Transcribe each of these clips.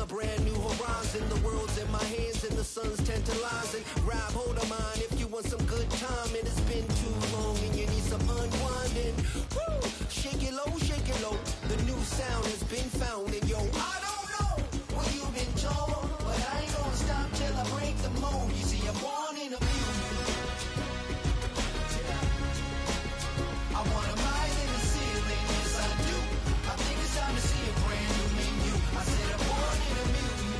brand new horizon. The world's in my hands and the sun's tantalizing. Rob, hold on mine if you want some good time. And it's been too long and you need some unwinding. Woo! Shake it low, shake it low. The new sound has been found. And yo, I don't know what you've been told, but I ain't gonna stop till I break the mold. You see, I'm born in a few. I want a rise in the ceiling, yes I do. I think it's time to see a brand new menu. I said I'm born in a mutiny.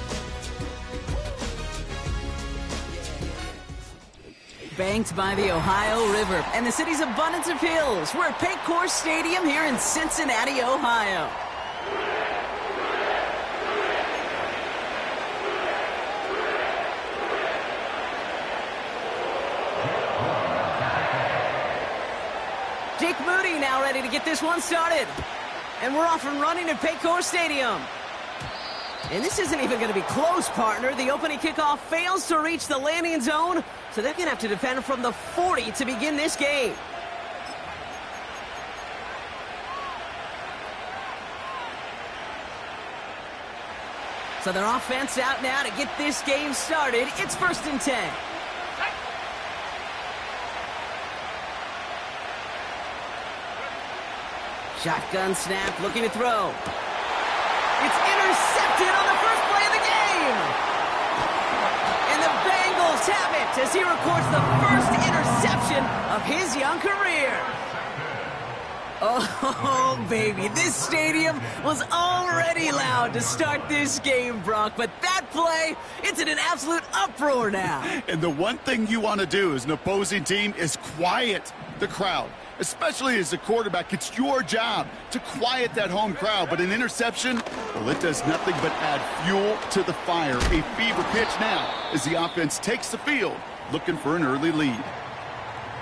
Banked by the Ohio River and the city's abundance of hills. We're at Paycor Stadium here in Cincinnati, Ohio. Jake Moody now ready to get this one started. And we're off and running at Paycor Stadium. And this isn't even going to be close, partner. The opening kickoff fails to reach the landing zone, so they're going to have to defend from the 40 to begin this game. So their offense out now to get this game started. It's 1st and 10. Shotgun snap, looking to throw. It's intercepted on the first play of the game. And the Bengals have it as he records the first interception of his young career. Oh, baby, this stadium was already loud to start this game, Brock, but that play, it's in an absolute uproar now. And the one thing you want to do as an opposing team is quiet the crowd, especially as a quarterback. It's your job to quiet that home crowd, but an interception, well, it does nothing but add fuel to the fire. A fever pitch now as the offense takes the field, looking for an early lead.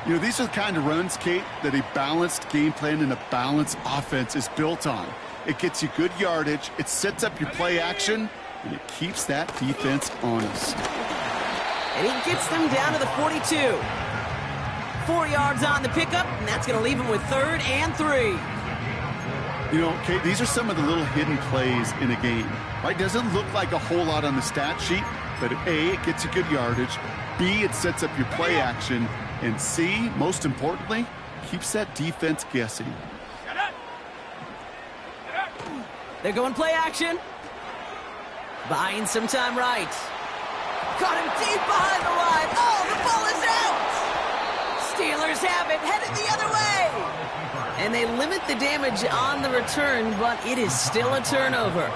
You know, these are the kind of runs, Kate, that a balanced game plan and a balanced offense is built on. It gets you good yardage, it sets up your play action, and it keeps that defense honest. And he gets them down to the 42. 4 yards on the pickup, and that's going to leave him with 3rd and 3. You know, Kate, these are some of the little hidden plays in a game, right? Doesn't look like a whole lot on the stat sheet, but A, it gets you good yardage, B, it sets up your play action, and C, most importantly, keeps that defense guessing. They're going play action. Buying some time right. Caught him deep behind the line. Oh, the ball is out! Steelers have it, headed the other way. And they limit the damage on the return, but it is still a turnover.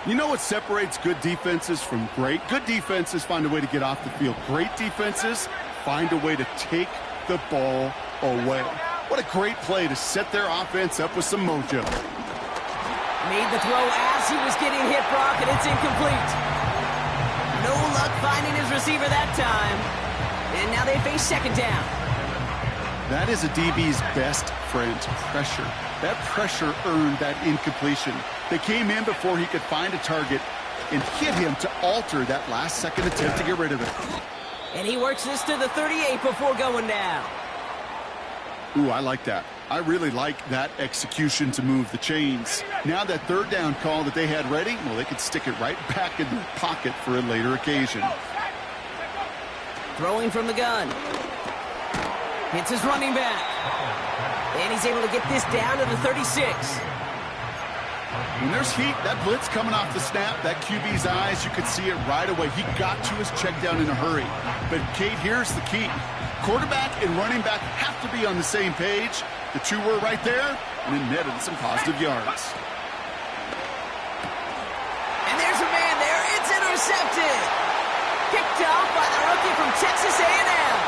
You know what separates good defenses from great? Good defenses find a way to get off the field. Great defenses find a way to take the ball away. What a great play to set their offense up with some mojo. Made the throw as he was getting hit, Brock, and it's incomplete. No luck finding his receiver that time. And now they face 2nd down. That is a DB's best friend, pressure. That pressure earned that incompletion. They came in before he could find a target and hit him to alter that last-second attempt to get rid of it. And he works this to the 38 before going down. Ooh, I like that. I really like that execution to move the chains. Now that 3rd down call that they had ready, well, they could stick it right back in their pocket for a later occasion. Throwing from the gun. Hits his running back. And he's able to get this down to the 36. When there's heat, that blitz coming off the snap, that QB's eyes, you could see it right away. He got to his check down in a hurry. But, Kate, here's the key. Quarterback and running back have to be on the same page. The two were right there, and it netted some positive yards. And there's a man there. It's intercepted. Picked off by the rookie from Texas A&M.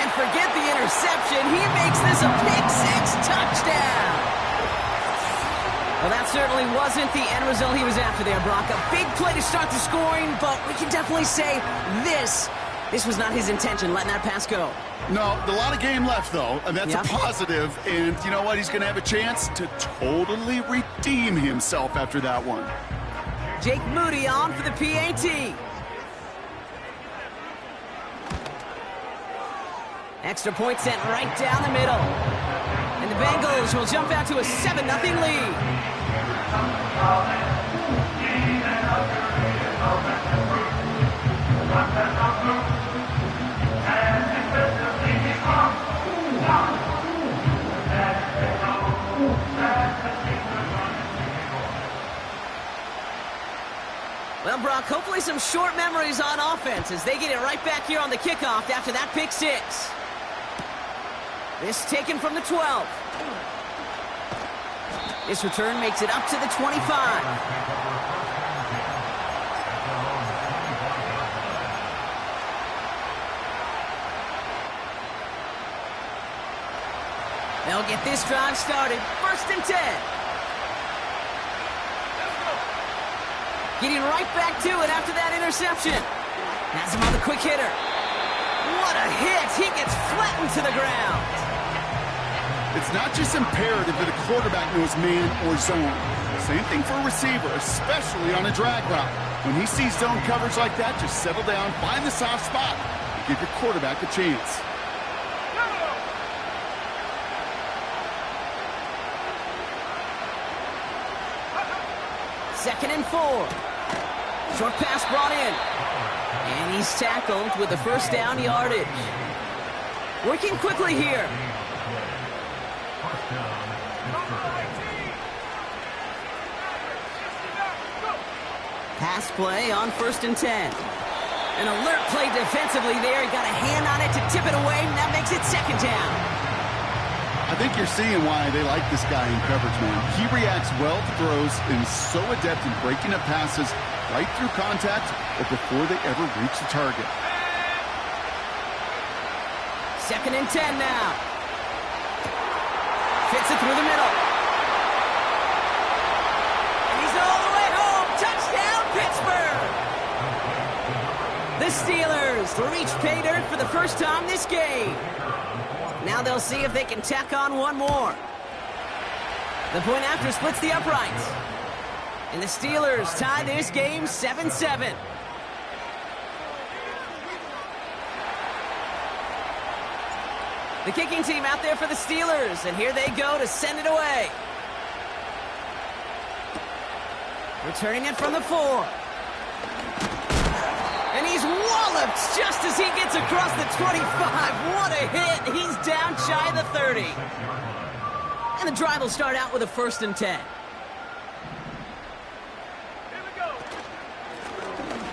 And forget the interception. He makes this a pick-6 touchdown. Well, that certainly wasn't the end result he was after there, Brock. A big play to start the scoring, but we can definitely say this was not his intention, letting that pass go. No, a lot of game left, though, and that's a positive. And you know what? He's going to have a chance to totally redeem himself after that one. Jake Moody on for the PAT. Extra point sent right down the middle. And the Bengals will jump out to a 7-0 lead. Well, Brock, hopefully some short memories on offense as they get it right back here on the kickoff after that pick six. This taken from the 12. This return makes it up to the 25. They'll get this drive started. 1st and 10. Getting right back to it after that interception. Has him on the quick hitter. What a hit. He gets flattened to the ground. It's not just imperative that a quarterback knows man or zone. Same thing for a receiver, especially on a drag route. When he sees zone coverage like that, just settle down, find the soft spot, and give your quarterback a chance. 2nd and 4. Short pass brought in. And he's tackled with the first down yardage. Working quickly here. Pass play on 1st and 10. An alert play defensively there. He got a hand on it to tip it away, and that makes it 2nd down. I think you're seeing why they like this guy in coverage, man. He reacts well to throws and is so adept in breaking up passes right through contact or before they ever reach the target. 2nd and 10 now. Fits it through the middle. And he's all the way home. Touchdown, Pittsburgh! The Steelers reach pay dirt for the first time this game. Now they'll see if they can tack on one more. The point after splits the uprights. And the Steelers tie this game 7-7. The kicking team out there for the Steelers, and here they go to send it away. Returning it from the 4. And he's walloped just as he gets across the 25. What a hit. He's down shy of the 30. And the drive will start out with a 1st and 10.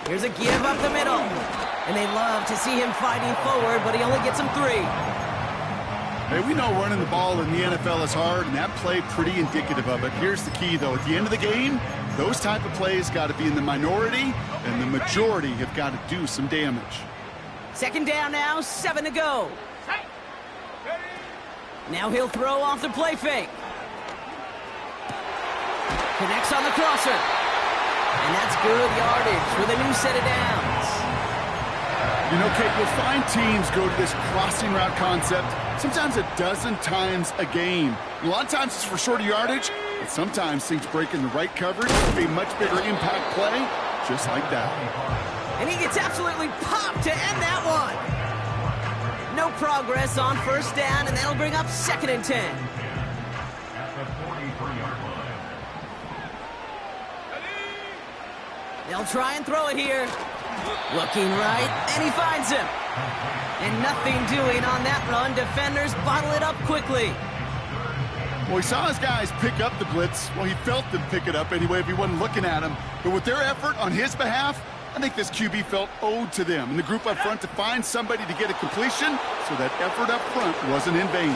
Here's a give up the middle. And they love to see him fighting forward, but he only gets him 3. Hey, we know running the ball in the NFL is hard, and that play pretty indicative of it. Here's the key, though. At the end of the game, those type of plays got to be in the minority, and the majority have got to do some damage. 2nd down now, 7 to go. Now he'll throw off the play fake. Connects on the crosser. And that's good yardage with a new set of downs. You know, Kate, we'll find teams go to this crossing route concept sometimes a dozen times a game. A lot of times it's for shorter yardage, but sometimes things break in the right coverage to be a much bigger impact play, just like that. And he gets absolutely popped to end that one. No progress on 1st down, and that'll bring up 2nd and 10. They'll try and throw it here. Looking right, and he finds him. And nothing doing on that run. Defenders bottle it up quickly. Well, he saw his guys pick up the blitz. Well, he felt them pick it up anyway if he wasn't looking at him. But with their effort on his behalf, I think this QB felt owed to them and the group up front to find somebody to get a completion, so that effort up front wasn't in vain.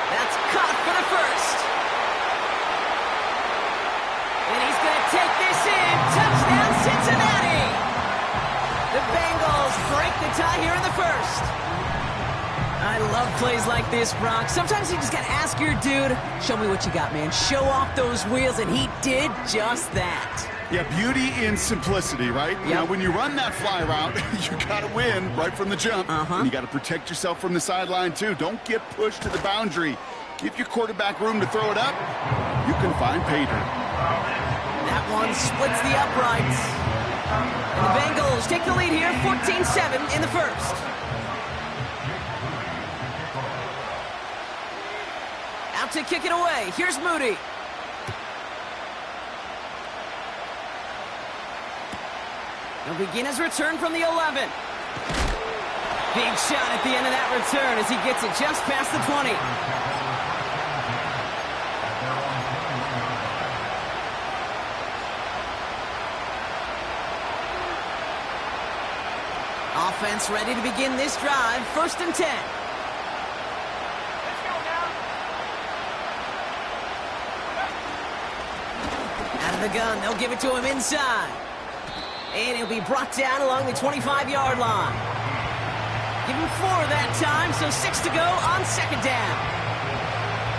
That's caught for the 1st. And he's going to take this in. Touchdown, Cincinnati! The Bengals break the tie here in the 1st. I love plays like this, Brock. Sometimes you just got to ask your dude, show me what you got, man. Show off those wheels, and he did just that. Yeah, beauty in simplicity, right? Yep. Now, when you run that fly route, you got to win right from the jump. And you got to protect yourself from the sideline, too. Don't get pushed to the boundary. Give your quarterback room to throw it up. You can find pay dirt. That one splits the uprights. And the Bengals take the lead here, 14-7 in the 1st. Out to kick it away. Here's Moody. He'll begin his return from the 11. Big shot at the end of that return as he gets it just past the 20. Offense ready to begin this drive. 1st and 10. Out of the gun, they'll give it to him inside. And he'll be brought down along the 25-yard line. Give him 4 that time, so 6 to go on 2nd down.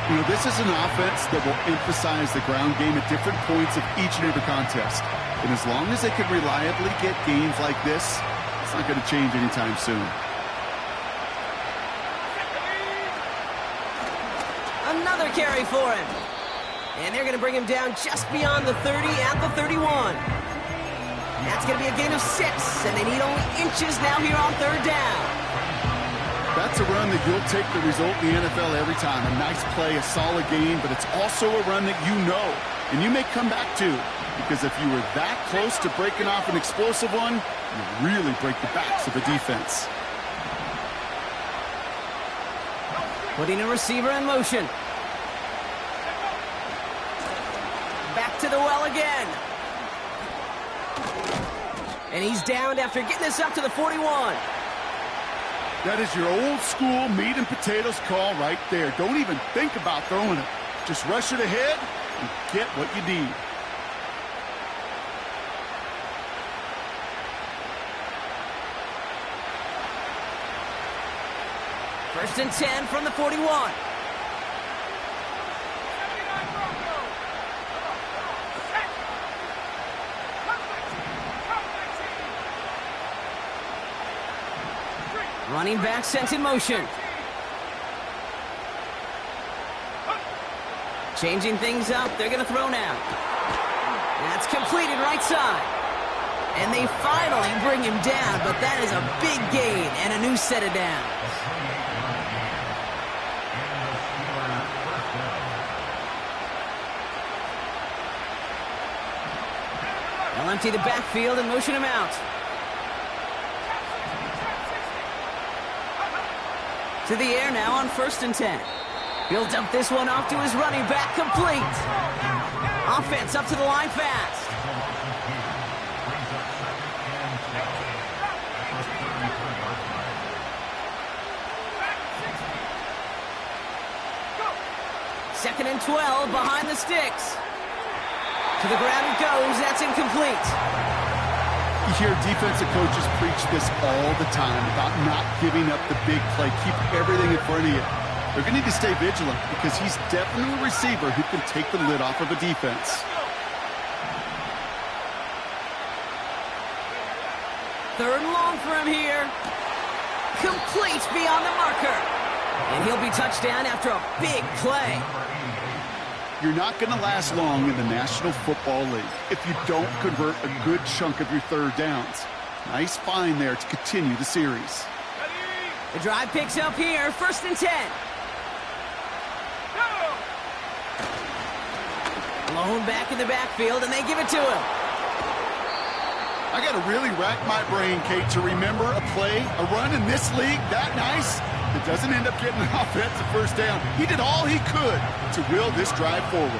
You know, this is an offense that will emphasize the ground game at different points of each and every contest. And as long as they can reliably get gains like this, it's not going to change anytime soon. Another carry for him. And they're going to bring him down just beyond the 30 at the 31. That's going to be a gain of 6, and they need only inches now here on 3rd down. That's a run that you'll take the result in the NFL every time. A nice play, a solid game, but it's also a run that you know, and you may come back to, because if you were that close to breaking off an explosive one, you really break the backs of the defense. Putting a receiver in motion. Back to the well again. And he's downed after getting this up to the 41. That is your old school meat and potatoes call right there. Don't even think about throwing it. Just rush it ahead and get what you need. First and 10 from the 41. Running back sent in motion. Changing things up. They're going to throw now. That's completed right side. And they finally bring him down, but that is a big gain and a new set of downs. They'll empty the backfield and motion him out. To the air now on 1st and 10. He'll dump this one off to his running back, complete. Offense up to the line fast. Second and 12 behind the sticks. To the ground it goes. That's incomplete. You hear defensive coaches preach this all the time about not giving up the big play. Keep everything in front of you. They're going to need to stay vigilant because he's definitely a receiver who can take the lid off of a defense. 3rd and long for him here. Complete beyond the marker. And he'll be touchdown after a big play. You're not going to last long in the National Football League if you don't convert a good chunk of your 3rd downs. Nice find there to continue the series. The drive picks up here, 1st and 10. Blown back in the backfield, and they give it to him. I got to really rack my brain, Kate, to remember a play, a run in this league that nice that doesn't end up getting an offensive 1st down. He did all he could to will this drive forward.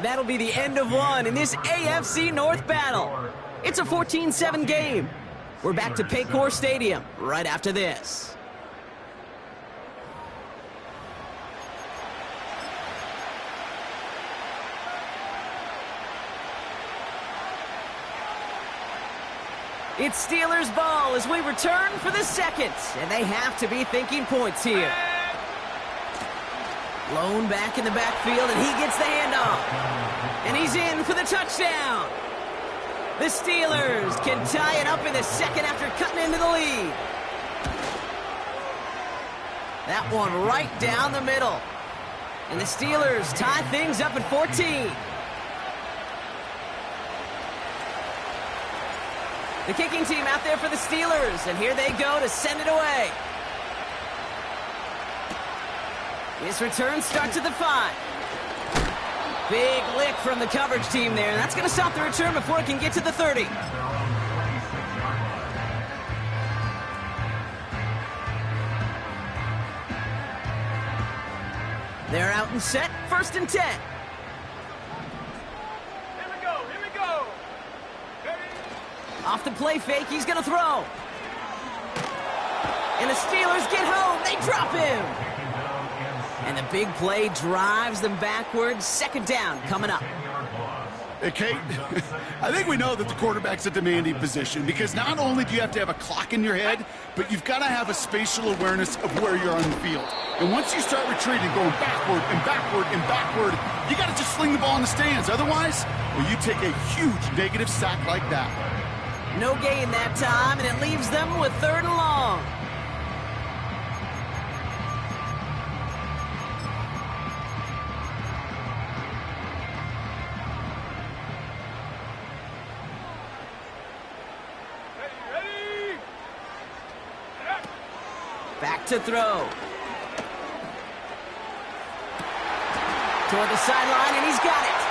That'll be the end of one in this AFC North battle. It's a 14-7 game. We're back to Paycor Stadium right after this. It's Steelers ball as we return for the 2nd, and they have to be thinking points here. Blown back in the backfield, and he gets the handoff. And he's in for the touchdown. The Steelers can tie it up in the 2nd after cutting into the lead. That one right down the middle. And the Steelers tie things up at 14. The kicking team out there for the Steelers, and here they go to send it away. His return starts at the 5. Big lick from the coverage team there, and that's going to stop the return before it can get to the 30. They're out and set, 1st and 10. Off the play fake, he's going to throw. And the Steelers get home. They drop him. And the big play drives them backwards. Second down coming up. Hey, Kate, I think we know that the quarterback's a demanding position because not only do you have to have a clock in your head, but you've got to have a spatial awareness of where you're on the field. And once you start retreating, going backward and backward and backward, you got to just sling the ball in the stands. Otherwise, well, you take a huge negative sack like that. No gain that time, and it leaves them with 3rd and long. Back to throw. Toward the sideline, and he's got it.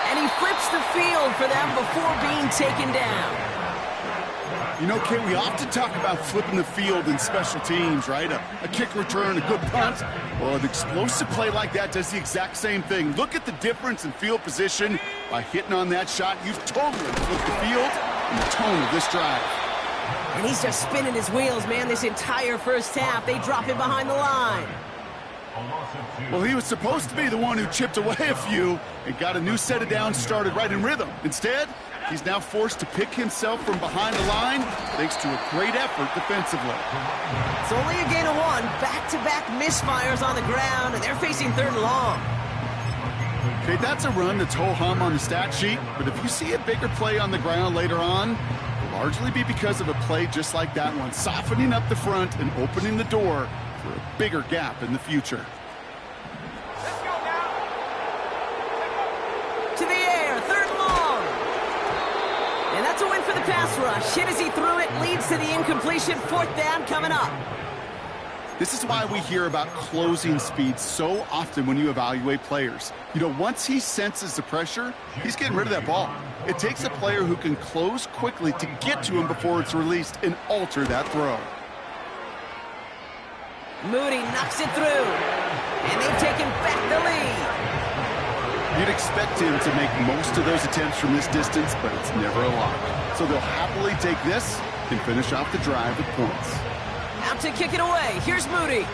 And he flips the field for them before being taken down. You know, Kate, we often talk about flipping the field in special teams, right? A kick return, a good punt. Well, an explosive play like that does the exact same thing. Look at the difference in field position. By hitting on that shot, you've totally flipped the field and the tone of this drive. And he's just spinning his wheels, man, this entire first half. They drop him behind the line. Well, he was supposed to be the one who chipped away a few and got a new set of downs started right in rhythm. Instead, he's now forced to pick himself from behind the line thanks to a great effort defensively. It's only a gain of 1. Back-to-back misfires on the ground, and they're facing 3rd and long. Okay, that's a run that's ho-hum on the stat sheet, but if you see a bigger play on the ground later on, it'll largely be because of a play just like that one, softening up the front and opening the door for a bigger gap in the future. To the air, 3rd and long. And that's a win for the pass rush. Hit as he threw it, leads to the incompletion. 4th down coming up. This is why we hear about closing speed so often when you evaluate players. You know, once he senses the pressure, he's getting rid of that ball. It takes a player who can close quickly to get to him before it's released and alter that throw. Moody knocks it through, and they've taken back the lead. You'd expect him to make most of those attempts from this distance, but it's never a lock. So they'll happily take this and finish off the drive with points. Out to kick it away. Here's Moody.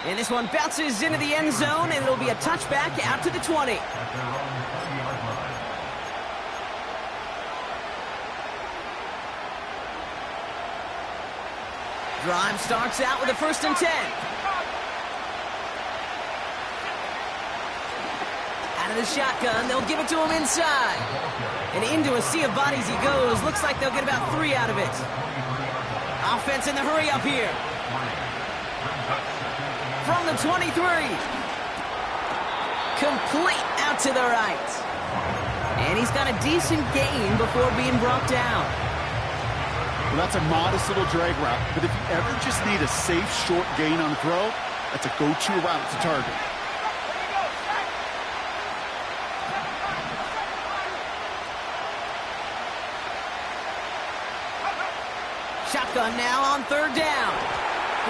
And this one bounces into the end zone, and it'll be a touchback out to the 20. Drive starts out with a 1st and 10. Out of the shotgun, they'll give it to him inside. And into a sea of bodies he goes. Looks like they'll get about 3 out of it. Offense in the hurry up here. From the 23. Complete out to the right. And he's got a decent gain before being brought down. Well, that's a modest little drag route, but if you ever just need a safe, short gain on a throw, that's a go-to route to target. Shotgun now on 3rd down.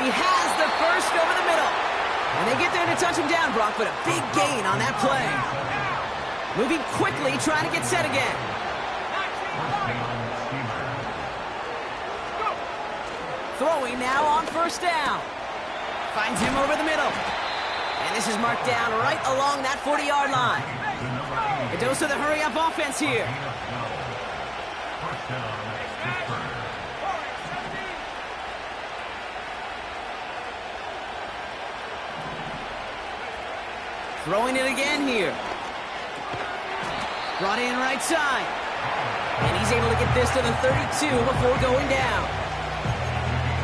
He has the first over the middle. And they get there to touch him down, Brock, but a big gain on that play. Moving quickly, trying to get set again. Throwing now on 1st down. Finds him over the middle. And this is marked down right along that 40-yard line. A dose of the hurry-up offense here. Throwing it again here. Brought in right side. And he's able to get this to the 32 before going down.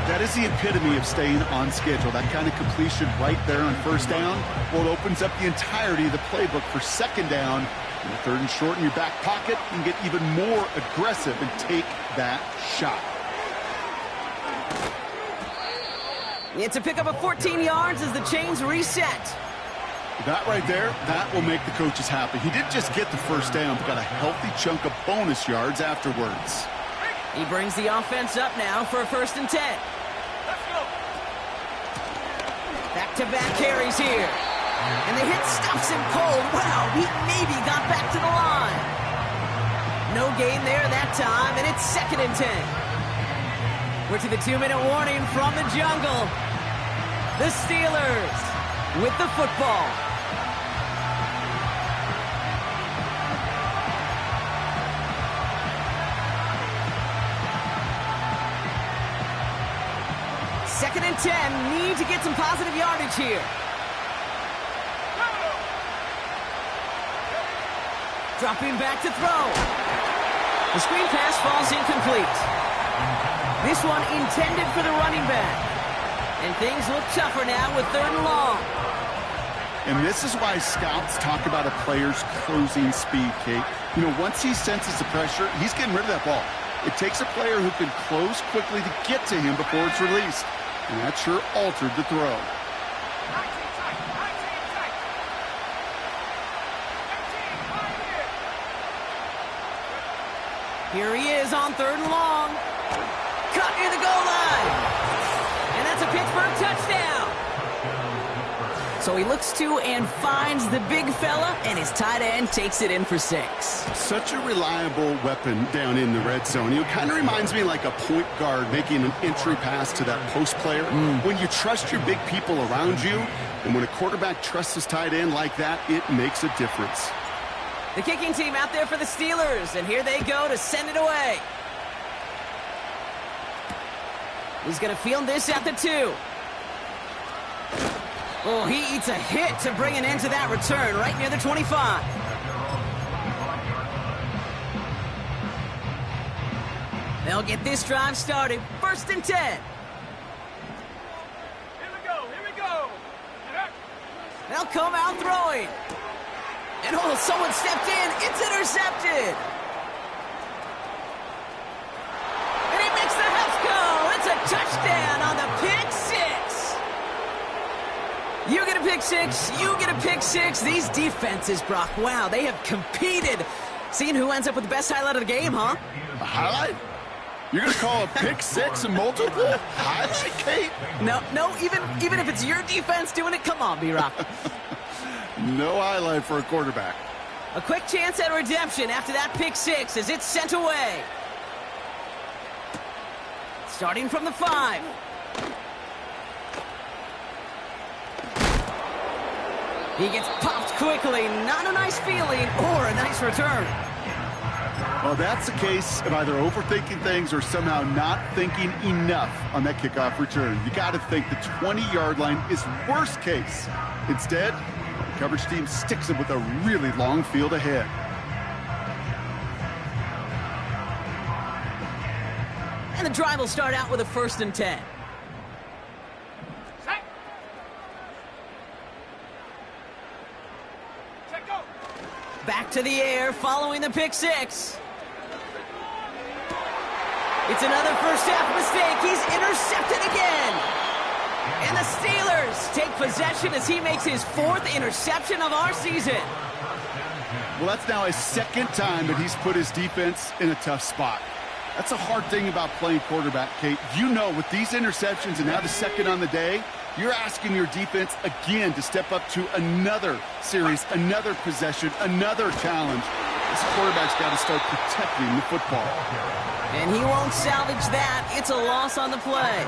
That is the epitome of staying on schedule. That kind of completion right there on 1st down. Well, it opens up the entirety of the playbook for 2nd down. And 3rd and short in your back pocket, you can get even more aggressive and take that shot. It's a pickup of 14 yards as the chains reset. That right there, that will make the coaches happy. He didn't just get the 1st down, but got a healthy chunk of bonus yards afterwards. He brings the offense up now for a 1st and 10. Back-to-back carries here. And the hit stops him cold. Wow, he maybe got back to the line. No gain there that time, and it's 2nd and 10. We're to the 2-minute warning from the jungle. The Steelers with the football. Second and 10, need to get some positive yardage here. Dropping back to throw. The screen pass falls incomplete. This one intended for the running back. And things look tougher now with 3rd and long. And this is why scouts talk about a player's closing speed, Kate. You know, once he senses the pressure, he's getting rid of that ball. It takes a player who can close quickly to get to him before it's released. And that sure altered the throw. Here he is on 3rd and long. Cut near the goal line. And that's a Pittsburgh touchdown. So he looks to and finds the big fella, and his tight end takes it in for 6. Such a reliable weapon down in the red zone. It kind of reminds me like a point guard making an entry pass to that post player. When you trust your big people around you, and when a quarterback trusts his tight end like that, it makes a difference. The kicking team out there for the Steelers, and here they go to send it away. He's going to field this at the 2. Oh, he eats a hit to bring an end to that return right near the 25. They'll get this drive started. 1st and 10. Here we go. They'll come out throwing. And oh, someone stepped in. It's intercepted. And he makes the house go. It's a touchdown on the pick 6. You get a pick 6. You get a pick 6. These defenses, Brock, wow, they have competed. Seeing who ends up with the best highlight of the game, huh? A highlight? You're going to call a pick 6 a multiple highlight, Kate? No, even if it's your defense doing it, come on, B-Rock. No highlight for a quarterback. A quick chance at redemption after that pick 6 as it's sent away. Starting from the 5. He gets popped quickly. Not a nice feeling or a nice return. Well, that's the case of either overthinking things or somehow not thinking enough on that kickoff return. You got to think the 20-yard line is worst case. Instead, the coverage team sticks him with a really long field ahead. And the drive will start out with a 1st and 10. Back to the air following the pick 6. It's another first-half mistake. He's intercepted again. And the Steelers take possession as he makes his 4th interception of our season. Well, that's now his 2nd time that he's put his defense in a tough spot. That's a hard thing about playing quarterback, Kate. You know, with these interceptions and now the 2nd on the day, you're asking your defense again to step up to another series, another possession, another challenge. This quarterback's got to start protecting the football. And he won't salvage that. It's a loss on the play.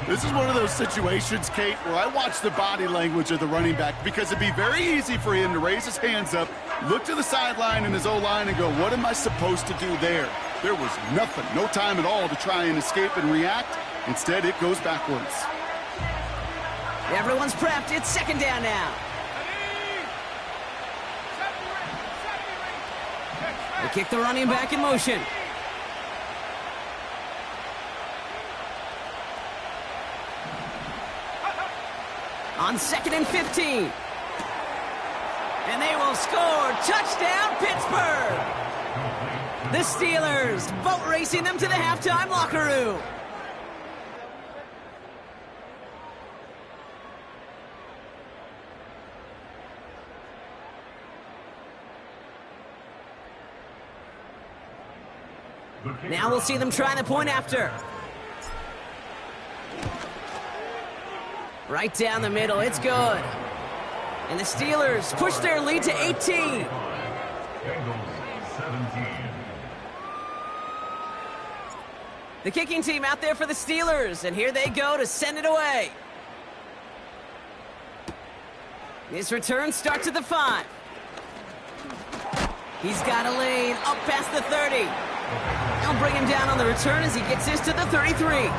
This is one of those situations, Kate, where I watch the body language of the running back because it'd be very easy for him to raise his hands up, look to the sideline in his O-line and go, what am I supposed to do there? There was nothing, no time at all to try and escape and react. Instead, it goes backwards. Everyone's prepped. It's 2nd down now. They kick the running back in motion. On 2nd and 15. And they will score. Touchdown, Pittsburgh! The Steelers boat racing them to the halftime locker room. Now we'll see them try the point after. Right down the middle, it's good. And the Steelers push their lead to 18. The kicking team out there for the Steelers, and here they go to send it away. This return starts at the 5. He's got a lane up past the 30. They'll bring him down on the return as he gets this to the 33.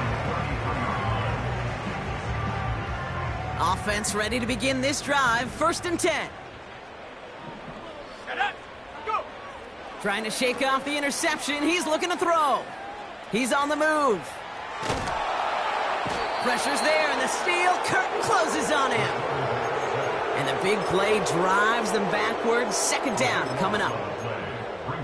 Offense ready to begin this drive, 1st and 10. Trying to shake off the interception. He's looking to throw. He's on the move. Pressure's there, and the steel curtain closes on him. And the big play drives them backwards. 2nd down coming up.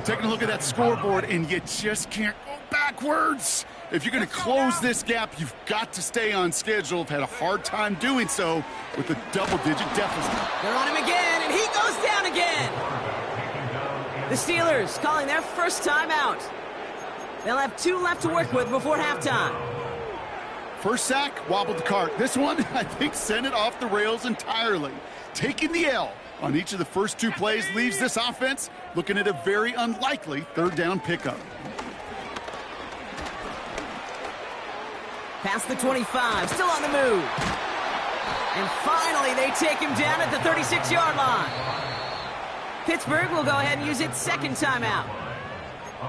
Taking a look at that scoreboard, and you just can't go backwards. If you're going to close this gap, you've got to stay on schedule. Have had a hard time doing so with a double-digit deficit. They're on him again, and he goes down again. The Steelers calling their first timeout. They'll have 2 left to work with before halftime. First sack, wobbled the cart. This one, I think, sent it off the rails entirely. Taking the L on each of the first 2 plays leaves this offense looking at a very unlikely 3rd down pickup. Past the 25, still on the move. And finally, they take him down at the 36-yard line. Pittsburgh will go ahead and use its 2nd timeout.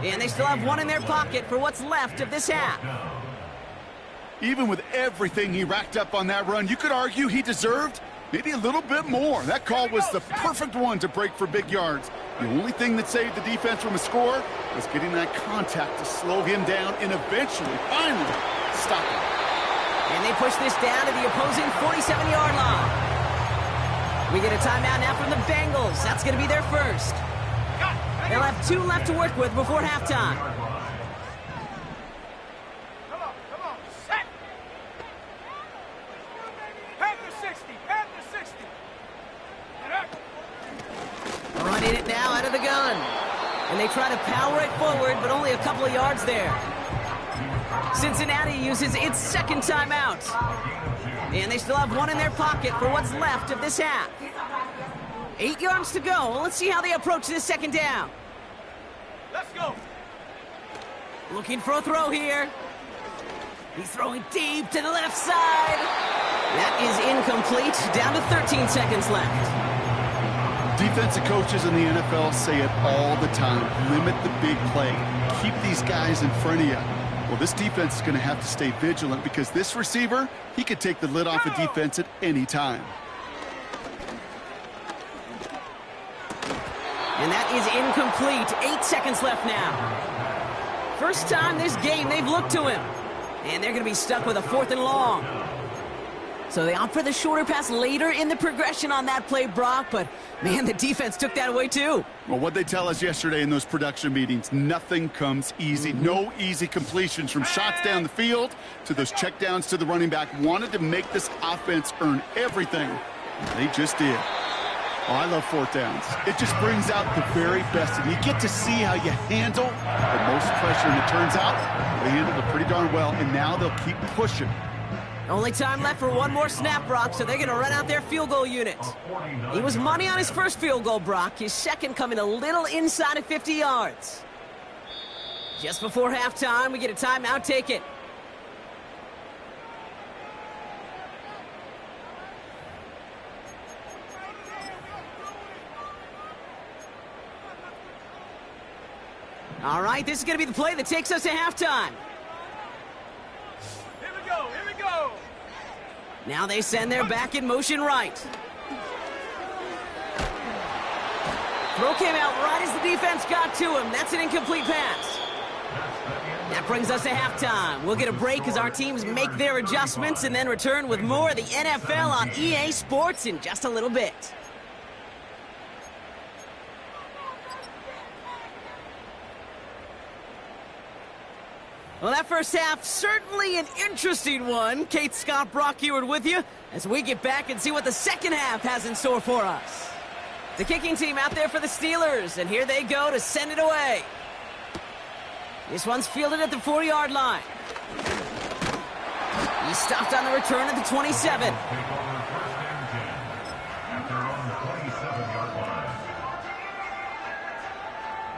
And they still have 1 in their pocket for what's left of this half. Even with everything he racked up on that run, you could argue he deserved maybe a little bit more. That call was the perfect one to break for big yards. The only thing that saved the defense from a score was getting that contact to slow him down and eventually, finally, stop him. And they push this down to the opposing 47-yard line. We get a timeout now from the Bengals. That's going to be their first. They'll have 2 left to work with before halftime. Come on, set. Panther 60, Panther 60. Running it now out of the gun. And they try to power it forward, but only a couple of yards there. Cincinnati uses its 2nd timeout. And they still have 1 in their pocket for what's left of this half. 8 yards to go. Let's see how they approach this 2nd down. Let's go. Looking for a throw here. He's throwing deep to the left side. That is incomplete. Down to 13 seconds left. Defensive coaches in the NFL say it all the time. Limit the big play. Keep these guys in front of you. Well, this defense is going to have to stay vigilant because this receiver, he could take the lid off a defense at any time. And that is incomplete. 8 seconds left now. First time this game they've looked to him. And they're going to be stuck with a 4th and long. So they opt for the shorter pass later in the progression on that play, Brock. But, man, the defense took that away, too. Well, what they tell us yesterday in those production meetings, nothing comes easy. No easy completions from shots down the field to those checkdowns to the running back. Wanted to make this offense earn everything. They just did. Oh, I love 4th downs. It just brings out the very best. And you get to see how you handle the most pressure. And it turns out they handled it pretty darn well. And now they'll keep pushing. Only time left for 1 more snap, Brock, so they're going to run out their field goal unit. He was money on his first field goal, Brock. His 2nd coming a little inside of 50 yards. Just before halftime, we get a timeout. Take it. All right, this is going to be the play that takes us to halftime. Here we go. Now they send their back in motion right. Throw came out right as the defense got to him. That's an incomplete pass. That brings us to halftime. We'll get a break as our teams make their adjustments and then return with more of the NFL on EA Sports in just a little bit. Well, that first half, certainly an interesting one. Kate, Scott, Brock Eward with you as we get back and see what the second half has in store for us. The kicking team out there for the Steelers, and here they go to send it away. This one's fielded at the 40-yard line. He stopped on the return at the 27.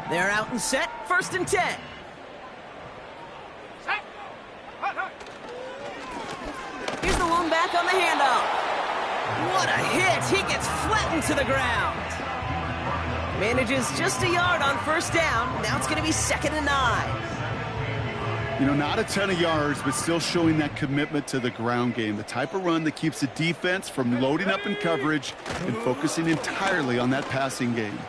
They're out and set, 1st and 10. Set. Hut, hut. Here's the one back on the handoff. What a hit! He gets flattened to the ground. Manages just a yard on 1st down. Now it's going to be 2nd and 9. You know, not a ton of yards, but still showing that commitment to the ground game. The type of run that keeps the defense from loading up in coverage and focusing entirely on that passing game.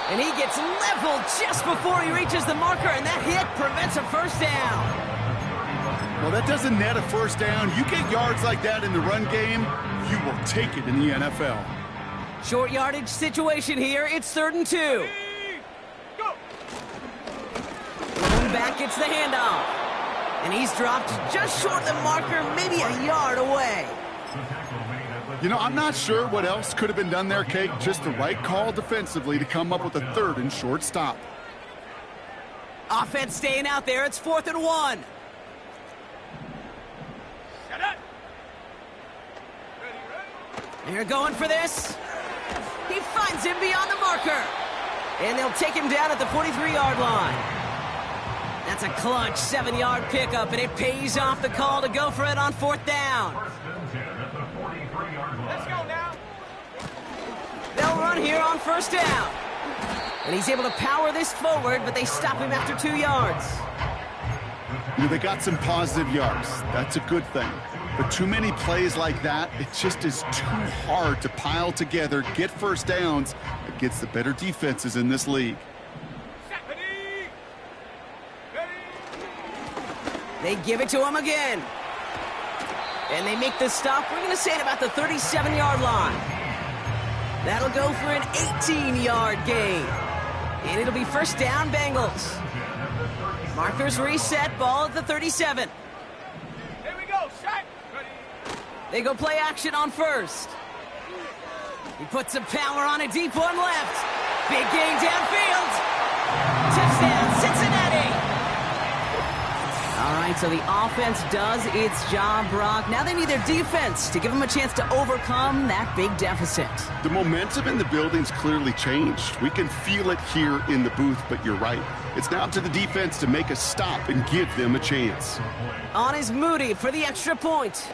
And he gets leveled just before he reaches the marker, and that hit prevents a 1st down. Well, that doesn't net a 1st down. You get yards like that in the run game, you will take it in the NFL. Short yardage situation here. It's 3rd and 2. Go. Lone back gets the handoff. And he's dropped just short of the marker, maybe a yard away. You know, I'm not sure what else could have been done there, Kate. Just the right call defensively to come up with a 3rd and short stop. Offense staying out there. It's 4th and 1. Set up. Ready. They're going for this. He finds him beyond the marker. And they'll take him down at the 43-yard line. That's a clutch 7-yard pickup, and it pays off the call to go for it on 4th down. Let's go now. They'll run here on 1st down. And he's able to power this forward, but they stop him after 2 yards. You know, they got some positive yards. That's a good thing. But too many plays like that, it just is too hard to pile together, get 1st downs against the better defenses in this league. Set. Ready. Ready. They give it to him again. And they make the stop, we're going to say at about the 37-yard line. That'll go for an 18-yard gain. And it'll be 1st down, Bengals. Markers reset, ball at the 37. Here we go. Set. Ready. They go play action on 1st. He puts some power on a deep one left. Big gain downfield. Touchdown, Cincinnati. All right, so the offense does its job, Brock. Now they need their defense to give them a chance to overcome that big deficit. The momentum in the building's clearly changed. We can feel it here in the booth, but you're right. It's now up to the defense to make a stop and give them a chance. On is Moody for the extra point.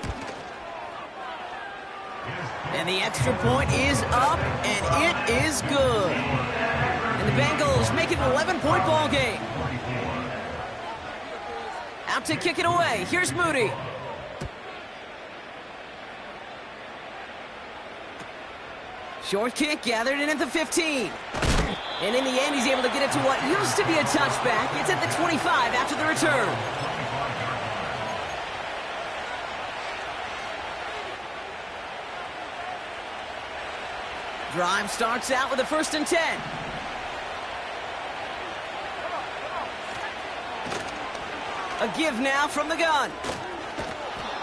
And the extra point is up, and it is good. And the Bengals make it an 11-point ball game. Out to kick it away. Here's Moody. Short kick gathered in at the 15. And in the end, he's able to get it to what used to be a touchback. It's at the 25 after the return. Drive starts out with a 1st and 10. A give now from the gun.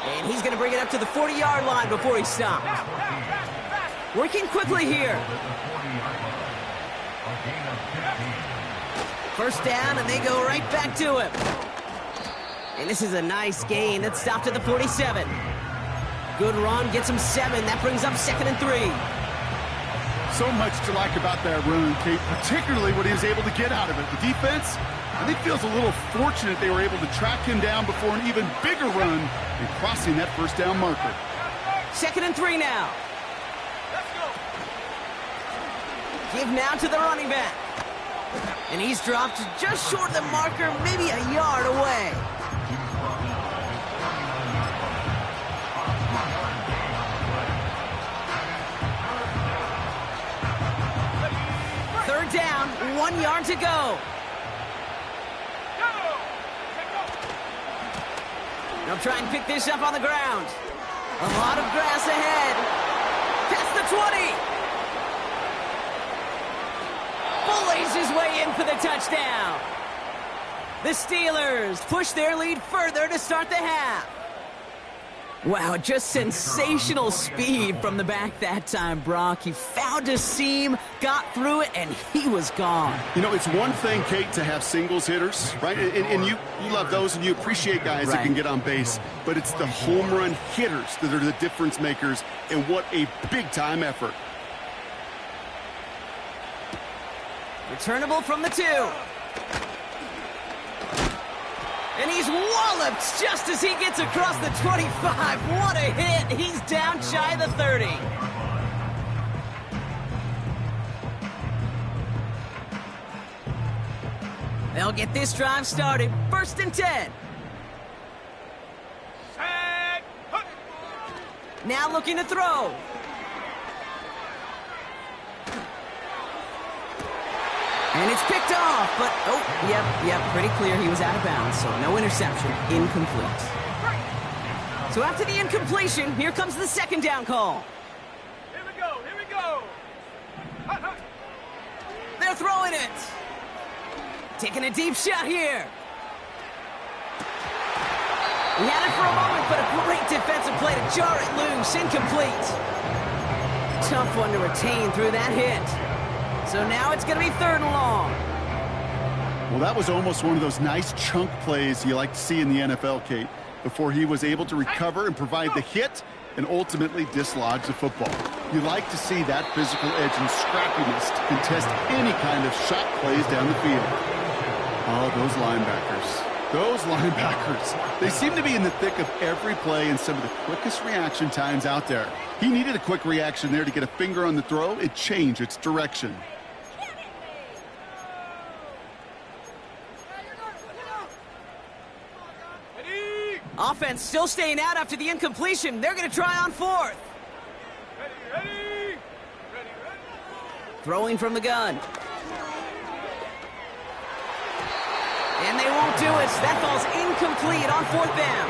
And he's going to bring it up to the 40-yard line before he stops. Working quickly here. 1st down, and they go right back to him. And this is a nice gain. That stopped at the 47. Good run, gets him 7. That brings up 2nd and 3. So much to like about that run, Kate, particularly what he was able to get out of it. The defense, I think, feels a little fortunate they were able to track him down before an even bigger run and crossing that 1st down marker. 2nd and 3 now. Let's go. Give now to the running back. And he's dropped just short of the marker, maybe a yard away. Third down, 1 yard to go. They'll try and pick this up on the ground. A lot of grass ahead. Past the 20. Bullies his way in for the touchdown. The Steelers push their lead further to start the half. Wow, just sensational speed from the back that time, Brock. He found a seam, got through it, and he was gone. You know, it's one thing, Kate, to have singles hitters, right? And you love those, and you appreciate guys that can get on base. But it's the home run hitters that are the difference makers, and what a big-time effort. Returnable from the 2. And he's walloped just as he gets across the 25. What a hit. He's down shy of the 30. They'll get this drive started. 1st and 10. Set. Hunt. Now looking to throw. And it's picked off, but, oh, yep, pretty clear he was out of bounds, so no interception, incomplete. So after the incompletion, here comes the 2nd down call. Here we go, here we go. Hunt, hunt. They're throwing it. Taking a deep shot here. He had it for a moment, but a great defensive play to jar it loose, incomplete. Tough one to retain through that hit. So now it's going to be 3rd and long. Well, that was almost one of those nice chunk plays you like to see in the NFL, Kate, before he was able to recover and provide the hit and ultimately dislodge the football. You like to see that physical edge and scrappiness to contest any kind of shot plays down the field. Oh, those linebackers. Those linebackers. They seem to be in the thick of every play and some of the quickest reaction times out there. He needed a quick reaction there to get a finger on the throw and change its direction. Offense still staying out after the incompletion. They're going to try on 4th. Ready. Throwing from the gun. And they won't do it. That falls incomplete on 4th down.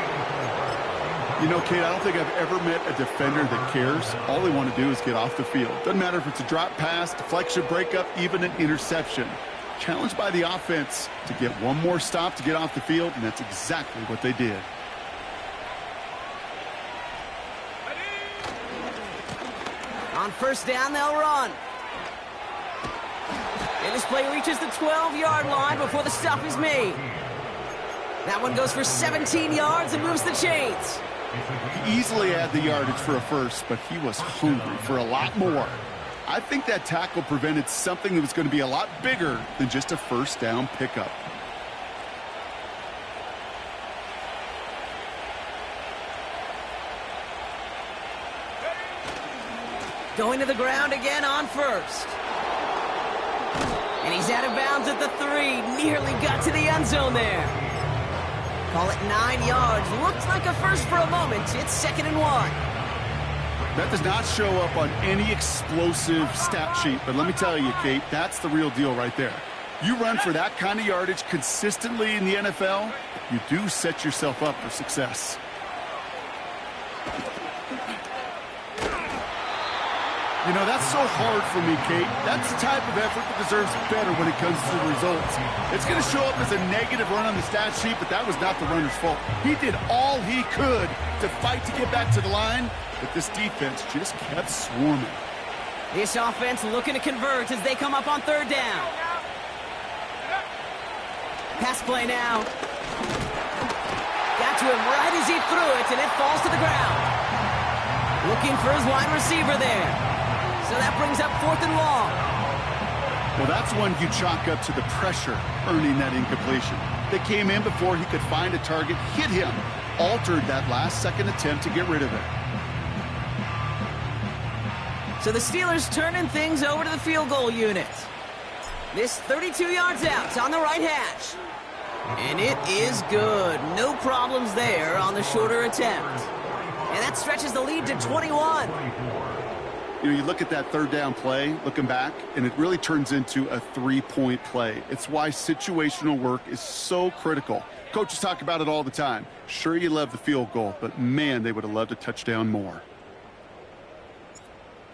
You know, Kate, I don't think I've ever met a defender that cares. All they want to do is get off the field. Doesn't matter if it's a drop pass, deflection, breakup, even an interception. Challenged by the offense to get one more stop to get off the field, and that's exactly what they did. On 1st down, they'll run. And this play reaches the 12-yard line before the stop is made. That one goes for 17 yards and moves the chains. He easily had the yardage for a first, but he was hungry for a lot more. I think that tackle prevented something that was going to be a lot bigger than just a 1st down pickup. Going to the ground again on 1st. And he's out of bounds at the 3. Nearly got to the end zone there. Call it 9 yards. Looks like a first for a moment. It's 2nd and 1. That does not show up on any explosive stat sheet, but let me tell you, Kate, that's the real deal right there. You run for that kind of yardage consistently in the NFL, you do set yourself up for success. You know, that's so hard for me, Kate. That's the type of effort that deserves better when it comes to the results. It's going to show up as a negative run on the stat sheet, but that was not the runner's fault. He did all he could to fight to get back to the line, but this defense just kept swarming. This offense looking to convert as they come up on 3rd down. Pass play now. Got to him right as he threw it, and it falls to the ground. Looking for his wide receiver there. So that brings up 4th and long. Well, that's one you chalk up to the pressure earning that incompletion. They came in before he could find a target, hit him, altered that last-second attempt to get rid of it. So the Steelers turning things over to the field goal unit. This 32 yards out on the right hash. And it is good. No problems there on the shorter attempt. And that stretches the lead to 21. You know, you look at that 3rd down play, looking back, and it really turns into a 3-point play. It's why situational work is so critical. Coaches talk about it all the time. Sure, you love the field goal, but man, they would have loved a touchdown more.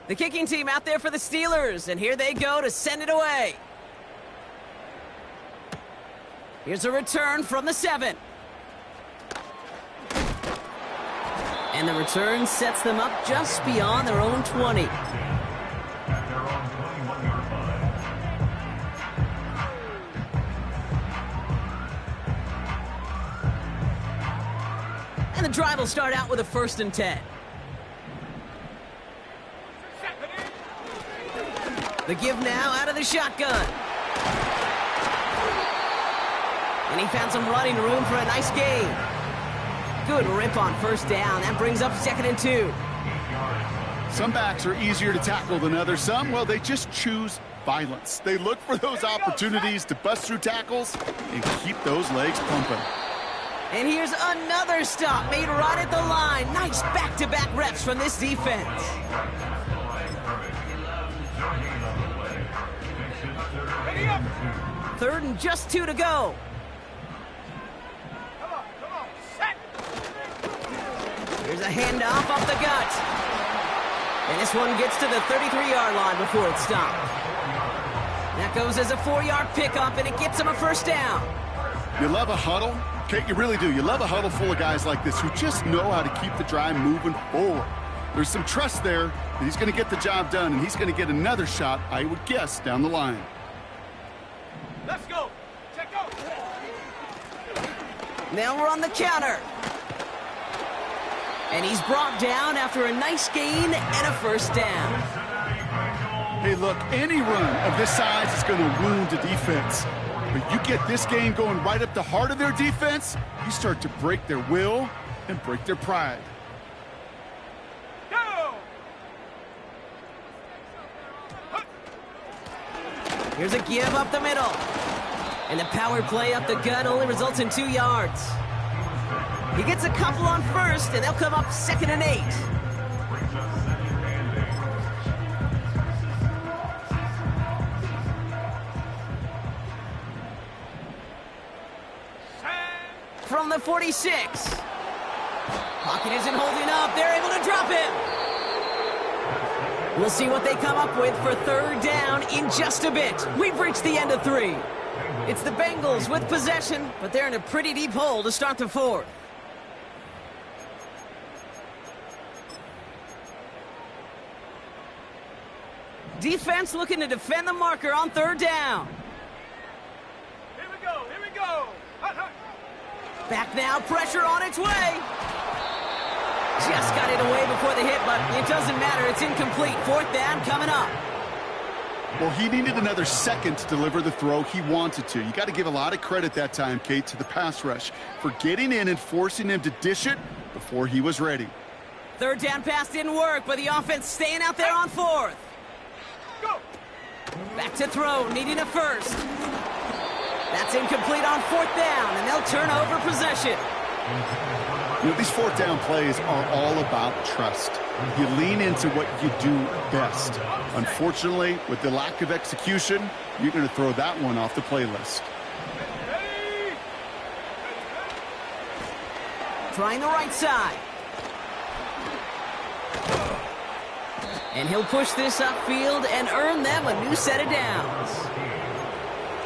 The kicking team out there for the Steelers, and here they go to send it away. Here's a return from the 7. And the return sets them up just beyond their own 20. And the drive will start out with a 1st and 10. The give now out of the shotgun. And he found some running room for a nice gain. Good rip on first down. That brings up 2nd and 2. Some backs are easier to tackle than others. Some, well, they just choose violence. They look for those opportunities to bust through tackles and keep those legs pumping. And here's another stop made right at the line. Nice back-to-back reps from this defense. Ready up. 3rd and just 2 to go. Come on. Set. Here's a handoff off the gut. And this one gets to the 33-yard line before it's stopped. That goes as a 4-yard pickup, and it gets him a first down. You love a huddle? Kate, you really do. You love a huddle full of guys like this who just know how to keep the drive moving forward. There's some trust there that he's going to get the job done, and he's going to get another shot, I would guess, down the line. Let's go. Check out. Now we're on the counter. And he's brought down after a nice gain and a first down. Hey, look, any run of this size is going to wound the defense. But you get this game going right up the heart of their defense, you start to break their will and break their pride. Go. Here's a give up the middle. And the power play up the gut only results in 2 yards. He gets a couple on first, and they'll come up 2nd and 8. From the 46. Pocket isn't holding up. They're able to drop him. We'll see what they come up with for 3rd down in just a bit. We've reached the end of 3. It's the Bengals with possession, but they're in a pretty deep hole to start the 4th. Defense looking to defend the marker on 3rd down. Here we go. Hut, hut. Back now, pressure on its way. Just got it away before the hit, but it doesn't matter. It's incomplete. 4th down coming up. Well, he needed another second to deliver the throw he wanted to. You got to give a lot of credit that time, Kate, to the pass rush for getting in and forcing him to dish it before he was ready. 3rd down pass didn't work, but the offense staying out there on 4th. Go. Back to throw, needing a first. That's incomplete on 4th down, and they'll turn over possession. You know, these 4th down plays are all about trust. You lean into what you do best. Unfortunately, with the lack of execution, you're going to throw that one off the playlist. Ready. Trying the right side. And he'll push this upfield and earn them a new set of downs.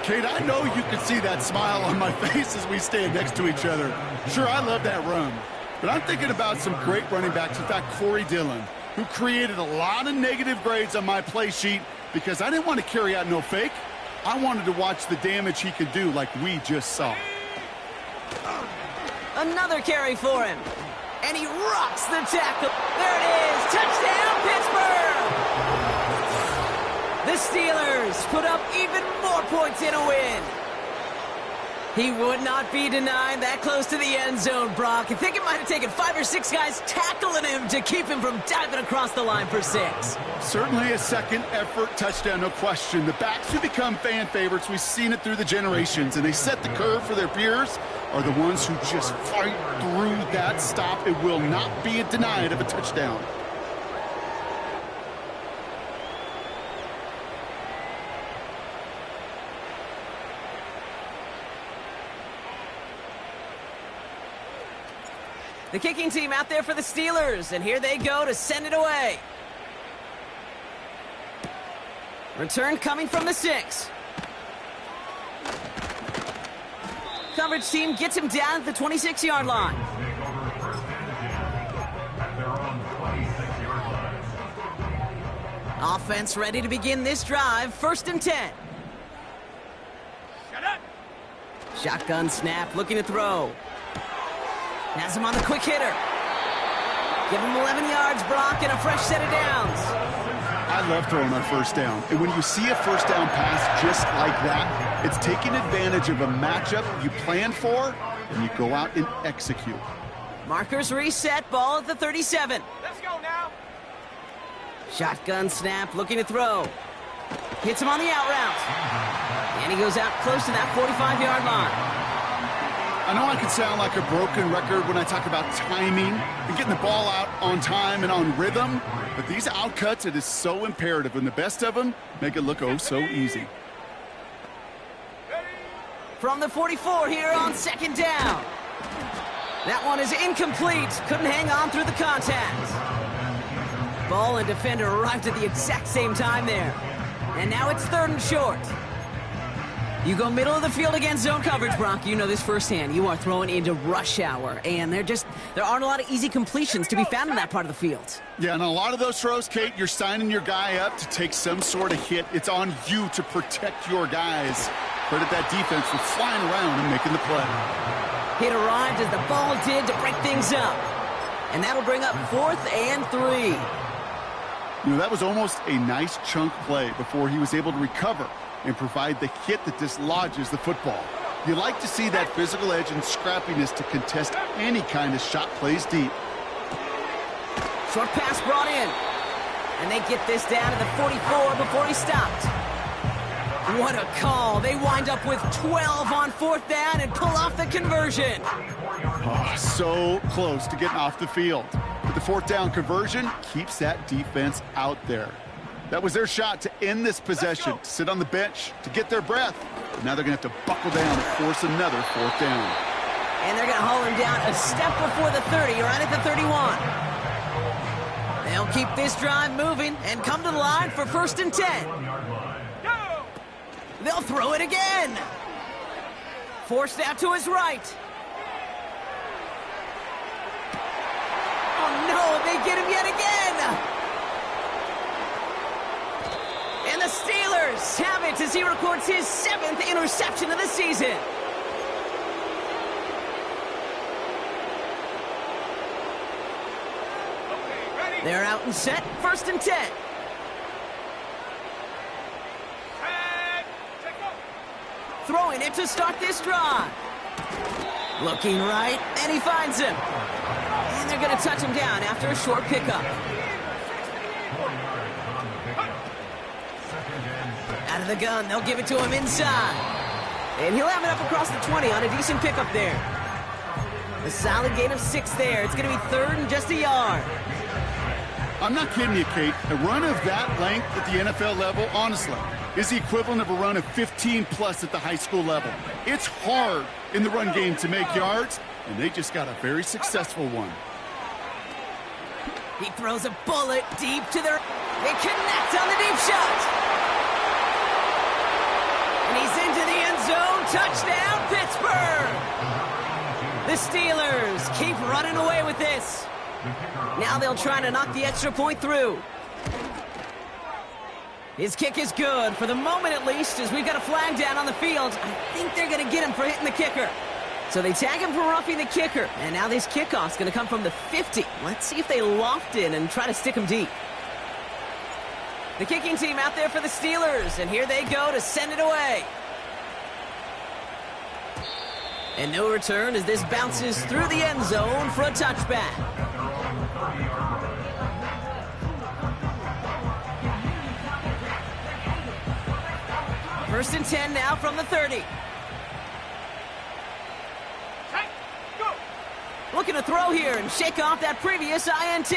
Kate, I know you can see that smile on my face as we stand next to each other. Sure, I love that run. But I'm thinking about some great running backs. In fact, Corey Dillon, who created a lot of negative grades on my play sheet because I didn't want to carry out no fake. I wanted to watch the damage he could do like we just saw. Another carry for him. And he rocks the tackle. There it is. Touchdown, Pittsburgh! The Steelers put up even more points in a win. He would not be denied that close to the end zone, Brock. I think it might have taken 5 or 6 guys tackling him to keep him from diving across the line for 6. Certainly a second effort touchdown, no question. The backs who become fan favorites, we've seen it through the generations, and they set the curve for their peers, are the ones who just fight through that stop. It will not be denied of a touchdown. The kicking team out there for the Steelers, and here they go to send it away. Return coming from the 6. Coverage team gets him down at the 26-yard line. Offense ready to begin this drive. 1st and 10. Shut up. Shotgun snap, looking to throw. Has him on the quick hitter. Give him 11 yards, Brock, and a fresh set of downs. I I love throwing on first down. And when you see a first down pass just like that, it's taking advantage of a matchup you planned for, and you go out and execute. Markers reset, ball at the 37. Let's go now. Shotgun snap, looking to throw. Hits him on the out route. And he goes out close to that 45-yard line. I know I could sound like a broken record when I talk about timing and getting the ball out on time and on rhythm, but these outcuts, it is so imperative, and the best of them make it look oh so easy. From the 44 here on second down. That one is incomplete. Couldn't hang on through the contact. Ball and defender arrived at the exact same time there. And now it's 3rd and short. You go middle of the field against zone coverage, Brock. You know this firsthand. You are throwing into rush hour, and there aren't a lot of easy completions to be found in that part of the field. Yeah, and a lot of those throws, Kate, you're signing your guy up to take some sort of hit. It's on you to protect your guys. Credit that defense for flying around and making the play. Hit arrived as the ball did to break things up. And that'll bring up 4th and 3. You know, that was almost a nice chunk play before he was able to recover and provide the hit that dislodges the football. You like to see that physical edge and scrappiness to contest any kind of shot plays deep. Short pass brought in. And they get this down to the 44 before he stopped. What a call. They wind up with 12 on 4th down and pull off the conversion. Oh, so close to getting off the field. But the 4th down conversion keeps that defense out there. That was their shot to end this possession, to sit on the bench, to get their breath. But now they're going to have to buckle down and force another 4th down. And they're going to haul him down a step before the 30, right at the 31. They'll keep this drive moving and come to the line for 1st and 10. They'll throw it again. Forced out to his right. Oh, no, they get him yet again. And the Steelers have it as he records his 7th interception of the season. They're out and set, 1st and 10. Throwing it to start this drive. Looking right, and he finds him. And they're going to touch him down after a short pickup. Out of the gun, they'll give it to him inside. And he'll have it up across the 20 on a decent pickup there. A solid gain of 6 there. It's going to be 3rd and just a yard. I'm not kidding you, Kate. A run of that length at the NFL level, honestly, is the equivalent of a run of 15-plus at the high school level. It's hard in the run game to make yards, and they just got a very successful one. He throws a bullet deep to their... They connect on the deep shot. And he's into the end zone. Touchdown, Pittsburgh! The Steelers keep running away with this. Now they'll try to knock the extra point through. His kick is good, for the moment at least, as we've got a flag down on the field. I think they're going to get him for hitting the kicker. So they tag him for roughing the kicker. And now this kickoff's going to come from the 50. Let's see if they loft in and try to stick him deep. The kicking team out there for the Steelers, and here they go to send it away. And no return as this bounces through the end zone for a touchback. First and 10 now from the 30. Looking to throw here and shake off that previous INT.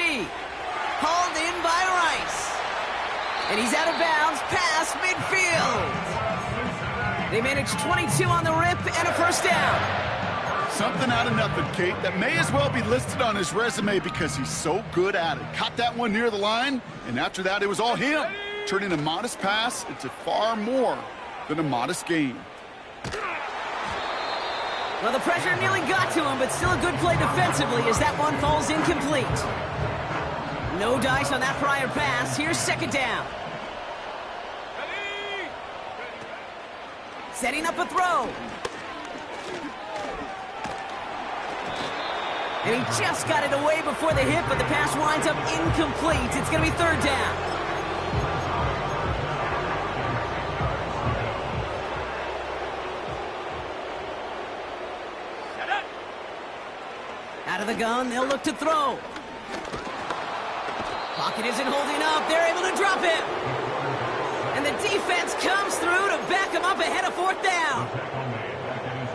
Hauled in by Rice. And he's out of bounds past midfield. They manage 22 on the rip and a first down. Something out of nothing, Kate, that may as well be listed on his resume because he's so good at it. Caught that one near the line, and after that, it was all him. Turning a modest pass into far more than a modest gain. Well, the pressure nearly got to him, but still a good play defensively as that one falls incomplete. No dice on that prior pass. Here's second down. Setting up a throw. And he just got it away before the hit, but the pass winds up incomplete. It's going to be third down. Out of the gun, they'll look to throw. Pocket isn't holding up. They're able to drop it. And the defense comes through to back him up ahead of fourth down.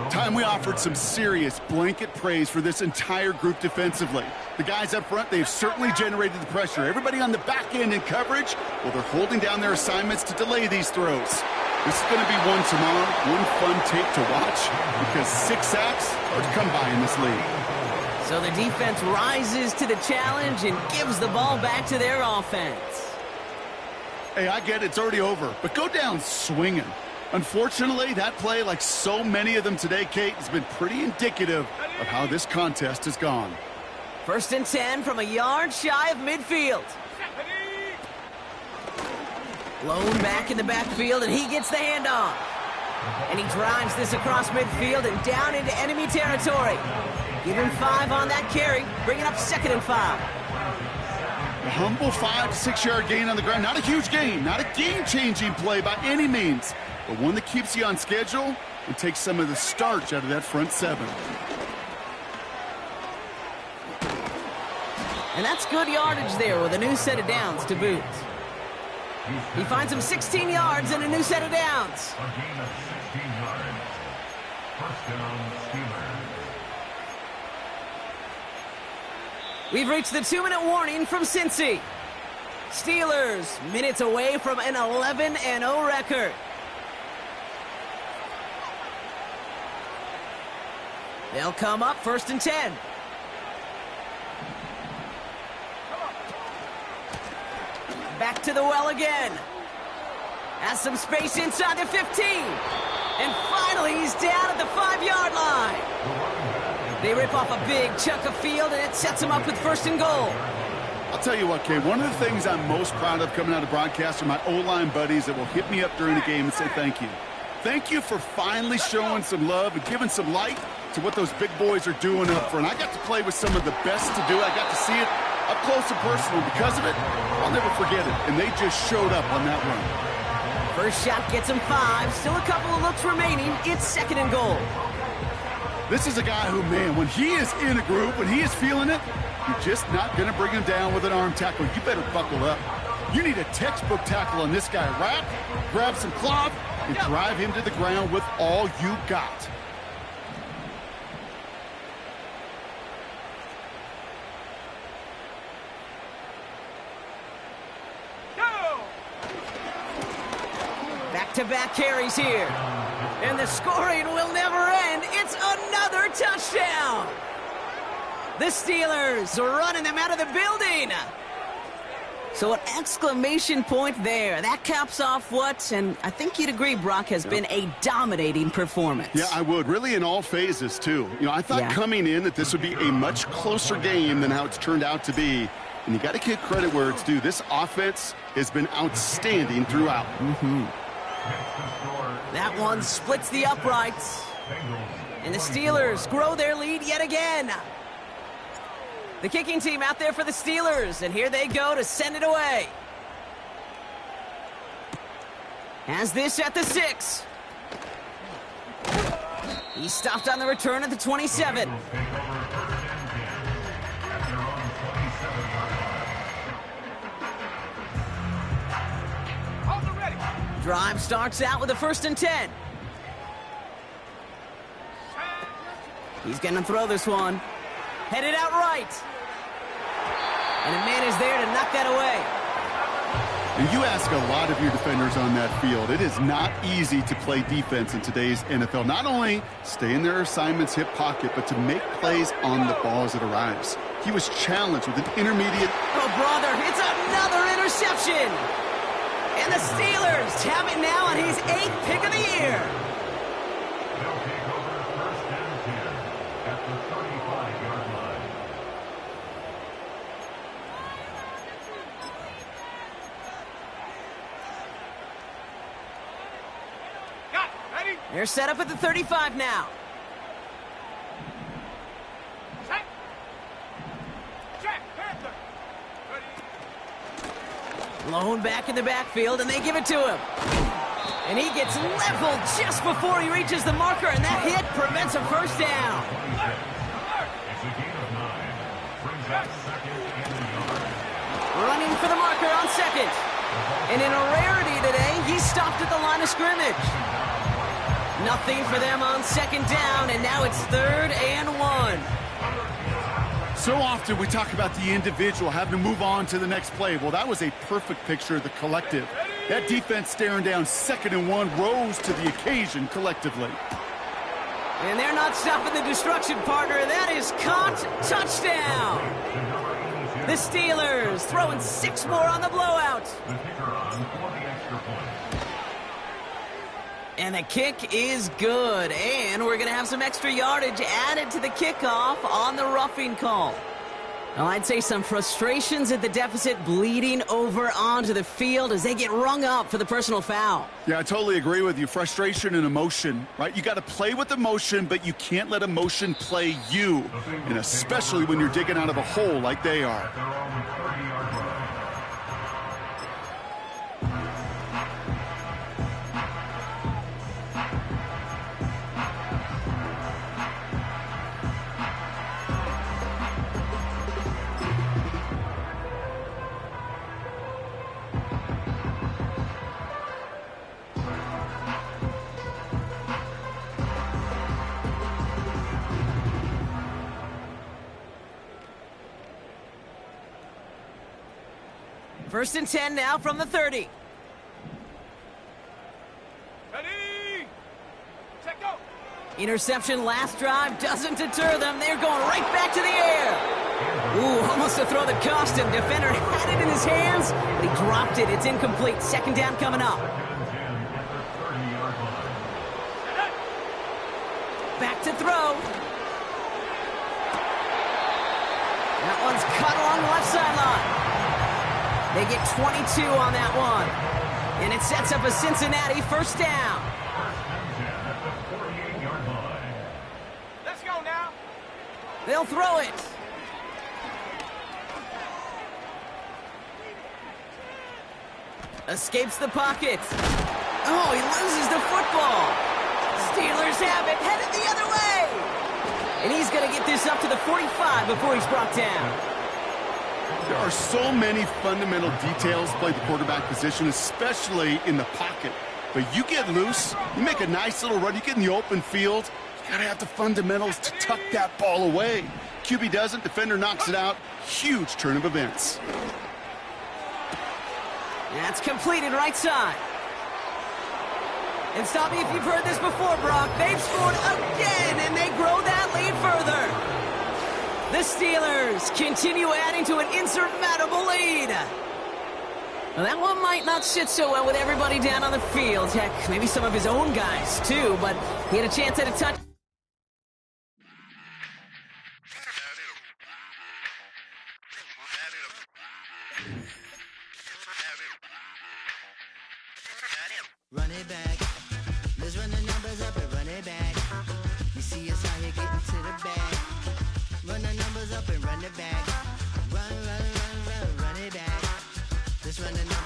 Time we offered some serious blanket praise for this entire group defensively. The guys up front, they've certainly generated the pressure. Everybody on the back end in coverage, well, they're holding down their assignments to delay these throws. This is going to be one tomorrow, one fun tape to watch, because 6 sacks are to come by in this league. So the defense rises to the challenge and gives the ball back to their offense. Hey, I get it, it's already over, but go down swinging. Unfortunately, that play, like so many of them today, Kate, has been pretty indicative of how this contest has gone. 1st and 10 from a yard shy of midfield. Blown back in the backfield, and he gets the handoff. And he drives this across midfield and down into enemy territory. Give him 5 on that carry, bringing up 2nd and 5. A humble 5 to 6 yard gain on the ground. Not a huge gain, not a game-changing play by any means, but one that keeps you on schedule and takes some of the starch out of that front 7. And that's good yardage there with a new set of downs to boot. He finds him 16 yards and a new set of downs. A gain of 16 yards. 1st down, Steelers. We've reached the 2-minute warning from Cincy. Steelers minutes away from an 11-0 record. They'll come up 1st and 10. Back to the well again. Has some space inside the 15. And finally, he's down at the 5-yard line. They rip off a big chunk of field, and it sets them up with 1st and goal. I'll tell you what, Kay, one of the things I'm most proud of coming out of broadcast are my O-line buddies that will hit me up during the game and say thank you. Thank you for finally showing some love and giving some light to what those big boys are doing up front. I got to play with some of the best to do. I got to see it up close and personal. Because of it, I'll never forget it. And they just showed up on that run. First shot gets him 5. Still a couple of looks remaining. It's 2nd and goal. This is a guy who, man, when he is in a group, when he is feeling it, you're just not going to bring him down with an arm tackle. You better buckle up. You need a textbook tackle on this guy. Wrap, grab some cloth, and drive him to the ground with all you got. Back-to-back carries here. And the scoring will never end. It's another touchdown. The Steelers are running them out of the building. So an exclamation point there. That caps off what, and I think you'd agree, Brock, has been a dominating performance. Yeah, I would. Really in all phases, too. You know, I thought coming in that this would be a much closer game than how it's turned out to be. And you got to give credit where it's due. This offense has been outstanding throughout. That one splits the uprights. And the Steelers grow their lead yet again. The kicking team out there for the Steelers, and here they go to send it away. Has this at the 6. He stopped on the return at the 27. Drive starts out with a 1st and 10. He's going to throw this one. Headed out right. And a man is there to knock that away. And you ask a lot of your defenders on that field. It is not easy to play defense in today's NFL. Not only stay in their assignment's hip pocket, but to make plays on the ball as it arrives. He was challenged with an intermediate. Oh, brother, it's another interception. And the Steelers have it now on his 8th pick of the year. They'll take over 1st and 10 at the 35-yard line. Got it. Ready? They're set up at the 35 now. Set. Check. Panther. Ready. Blown back in the backfield, and they give it to him. And he gets leveled just before he reaches the marker, and that hit prevents a 1st down. It's a gain of 9. Running for the marker on second. And in a rarity today, he stopped at the line of scrimmage. Nothing for them on second down, and now it's 3rd and 1. So often we talk about the individual having to move on to the next play. Well, that was a perfect picture of the collective. That defense staring down 2nd and 1 rose to the occasion collectively. And they're not stopping the destruction, partner. That is caught. Touchdown. The Steelers throwing 6 more on the blowout. The kicker on for the extra point. And the kick is good. And we're going to have some extra yardage added to the kickoff on the roughing call. Well, I'd say some frustrations at the deficit bleeding over onto the field as they get rung up for the personal foul. Yeah, I totally agree with you. Frustration and emotion, right? You got to play with emotion, but you can't let emotion play you. And especially when you're digging out of a hole like they are. At their own 30-yard line. First and 10 now from the 30. Ready? Check go. Interception last drive doesn't deter them. They're going right back to the air. Ooh, almost a throw that cost him. Defender had it in his hands, but he dropped it. It's incomplete. 2nd down coming up. Back to throw. That one's cut along the left sideline. They get 22 on that one. And it sets up a Cincinnati 1st down. Let's go now. They'll throw it. Escapes the pocket. Oh, he loses the football. Steelers have it, headed the other way. And he's going to get this up to the 45 before he's brought down. There are so many fundamental details playing the quarterback position, especially in the pocket. But you get loose, you make a nice little run, you get in the open field, you gotta have the fundamentals to tuck that ball away. QB doesn't, defender knocks it out. Huge turn of events. That's completed right side. And stop me if you've heard this before, Brock. They've scored again, and they grow that lead further. The Steelers continue adding to an insurmountable lead. Now, that one might not sit so well with everybody down on the field. Heck, maybe some of his own guys, too, but he had a chance at a touch. Run it back. Let's run the numbers up and run it back. You see us out here getting to the bag. Run the numbers up and run it back. Run it back. Let's run the numbers.